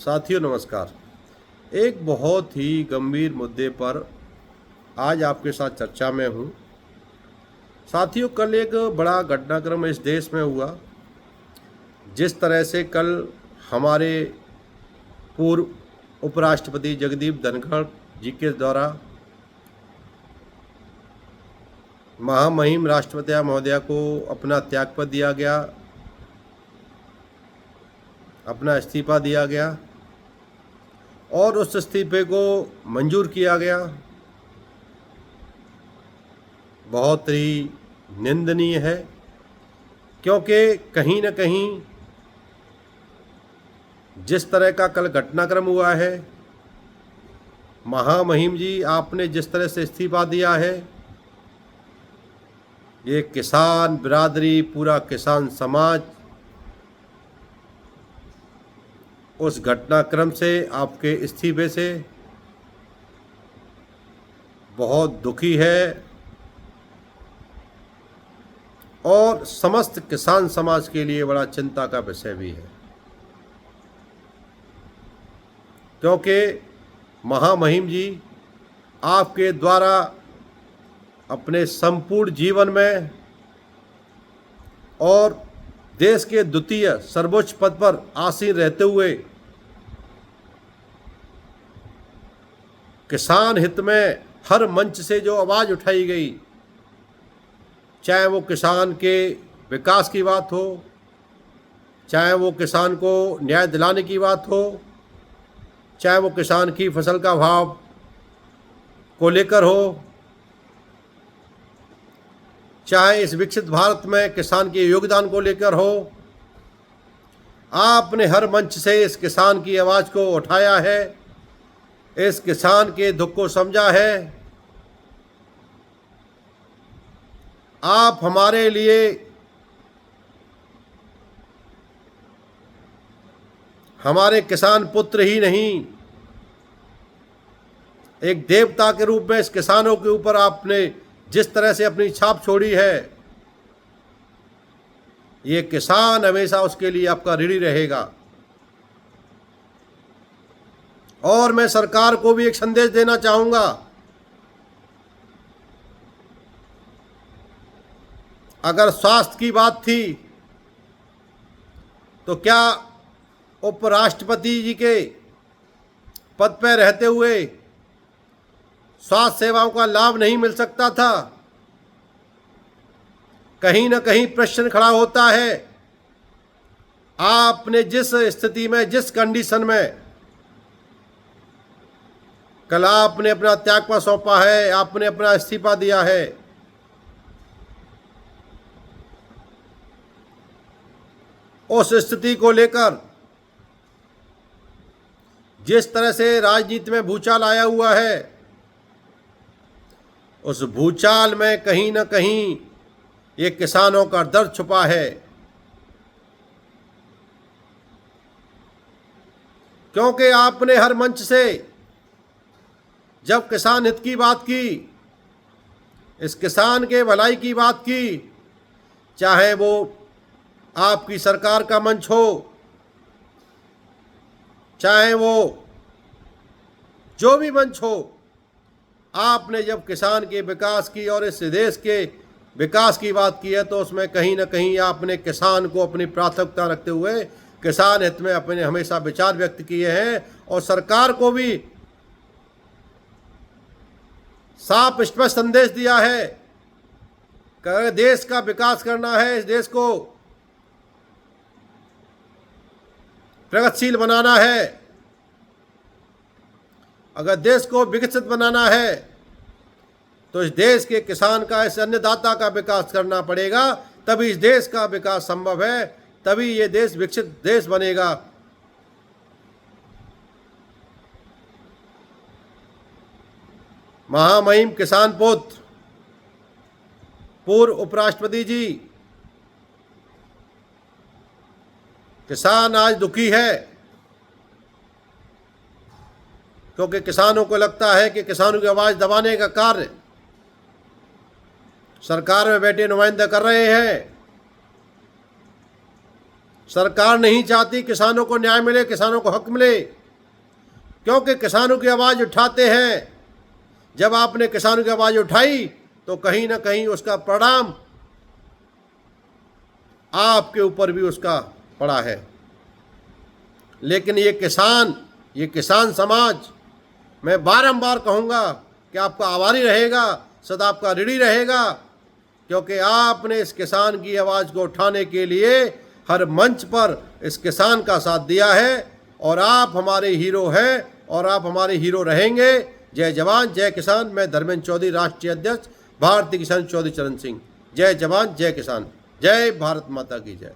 साथियों नमस्कार। एक बहुत ही गंभीर मुद्दे पर आज आपके साथ चर्चा में हूँ। साथियों, कल एक बड़ा घटनाक्रम इस देश में हुआ। जिस तरह से कल हमारे पूर्व उपराष्ट्रपति जगदीप धनखड़ जी के द्वारा महामहिम राष्ट्रपति महोदया को अपना त्यागपत्र दिया गया, अपना इस्तीफा दिया गया और उस इस्तीफे को मंजूर किया गया, बहुत ही निंदनीय है। क्योंकि कहीं न कहीं जिस तरह का कल घटनाक्रम हुआ है, महामहिम जी आपने जिस तरह से इस्तीफा दिया है, ये किसान बिरादरी, पूरा किसान समाज उस घटनाक्रम से, आपके इस्तीफे से बहुत दुखी है और समस्त किसान समाज के लिए बड़ा चिंता का विषय भी है। क्योंकि महामहिम जी आपके द्वारा अपने संपूर्ण जीवन में और देश के द्वितीय सर्वोच्च पद पर आसीन रहते हुए किसान हित में हर मंच से जो आवाज़ उठाई गई, चाहे वो किसान के विकास की बात हो, चाहे वो किसान को न्याय दिलाने की बात हो, चाहे वो किसान की फसल का भाव को लेकर हो, चाहे इस विकसित भारत में किसान के योगदान को लेकर हो, आपने हर मंच से इस किसान की आवाज़ को उठाया है, इस किसान के दुख को समझा है। आप हमारे लिए हमारे किसान पुत्र ही नहीं, एक देवता के रूप में इस किसानों के ऊपर आपने जिस तरह से अपनी छाप छोड़ी है, ये किसान हमेशा उसके लिए आपका ऋणी रहेगा। और मैं सरकार को भी एक संदेश देना चाहूँगा, अगर स्वास्थ्य की बात थी तो क्या उपराष्ट्रपति जी के पद पर रहते हुए स्वास्थ्य सेवाओं का लाभ नहीं मिल सकता था? कहीं न कहीं प्रश्न खड़ा होता है, आपने जिस स्थिति में, जिस कंडीशन में कल आपने अपना त्यागपत्र सौंपा है, आपने अपना इस्तीफा दिया है, उस स्थिति को लेकर जिस तरह से राजनीति में भूचाल आया हुआ है, उस भूचाल में कहीं न कहीं ये किसानों का दर्द छुपा है। क्योंकि आपने हर मंच से जब किसान हित की बात की, इस किसान के भलाई की बात की, चाहे वो आपकी सरकार का मंच हो, चाहे वो जो भी मंच हो, आपने जब किसान के विकास की और इस देश के विकास की बात की है, तो उसमें कहीं ना कहीं आपने किसान को अपनी प्राथमिकता रखते हुए किसान हित में अपने हमेशा विचार व्यक्त किए हैं और सरकार को भी साफ स्पष्ट संदेश दिया है कि अगर देश का विकास करना है, इस देश को प्रगतिशील बनाना है, अगर देश को विकसित बनाना है, तो इस देश के किसान का, इस अन्नदाता का विकास करना पड़ेगा। तभी इस देश का विकास संभव है, तभी ये देश विकसित देश बनेगा। महामहिम किसान पुत्र पूर्व उपराष्ट्रपति जी, किसान आज दुखी है क्योंकि किसानों को लगता है कि किसानों की आवाज़ दबाने का कार्य सरकार में बैठे नुमाइंदे कर रहे हैं। सरकार नहीं चाहती किसानों को न्याय मिले, किसानों को हक मिले, क्योंकि किसानों की आवाज़ उठाते हैं। जब आपने किसानों की आवाज़ उठाई तो कहीं ना कहीं उसका परिणाम आपके ऊपर भी उसका पड़ा है। लेकिन ये किसान समाज, मैं बारंबार कहूँगा कि आपका आभारी रहेगा, सदा आपका ऋणी रहेगा, क्योंकि आपने इस किसान की आवाज़ को उठाने के लिए हर मंच पर इस किसान का साथ दिया है, और आप हमारे हीरो हैं और आप हमारे हीरो रहेंगे। जय जवान जय किसान। मैं धर्मेंद्र चौधरी, राष्ट्रीय अध्यक्ष भारतीय किसान चौधरी चरण सिंह। जय जवान जय किसान, जय भारत माता की जय।